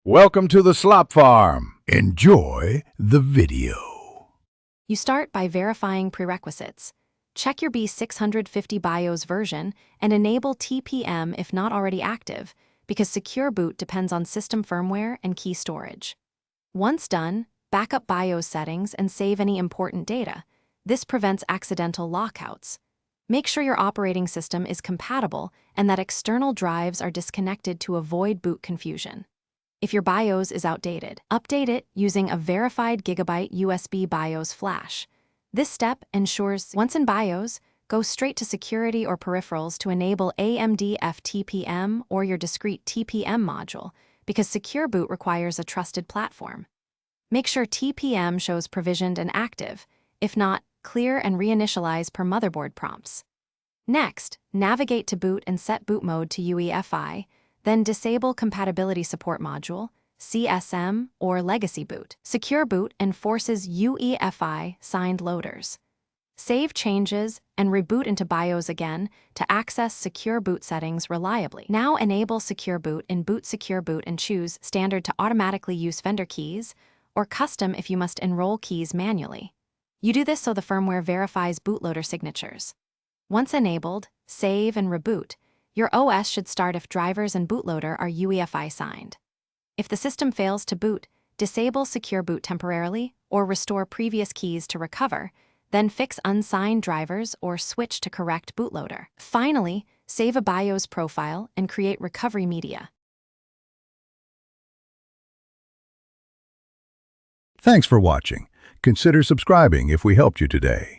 Welcome to the Slop Farm. Enjoy the video. You start by verifying prerequisites. Check your B650 BIOS version and enable TPM if not already active, because secure boot depends on system firmware and key storage. Once done, back up BIOS settings and save any important data. This prevents accidental lockouts. Make sure your operating system is compatible and that external drives are disconnected to avoid boot confusion. If your BIOS is outdated, update it using a verified GIGABYTE USB BIOS flash. This step ensures, once in BIOS, go straight to security or peripherals to enable AMD FTPM or your discrete TPM module, because secure boot requires a trusted platform. Make sure TPM shows provisioned and active. If not, clear and reinitialize per motherboard prompts. Next, navigate to boot and set boot mode to UEFI, then disable Compatibility Support Module, CSM, or Legacy Boot. Secure boot enforces UEFI signed loaders. Save changes and reboot into BIOS again to access secure boot settings reliably. Now enable secure boot in Boot Secure Boot and choose Standard to automatically use vendor keys, or Custom if you must enroll keys manually. You do this so the firmware verifies bootloader signatures. Once enabled, save and reboot. Your OS should start if drivers and bootloader are UEFI signed. If the system fails to boot, disable secure boot temporarily or restore previous keys to recover, then fix unsigned drivers or switch to correct bootloader. Finally, save a BIOS profile and create recovery media. Thanks for watching. Consider subscribing if we helped you today.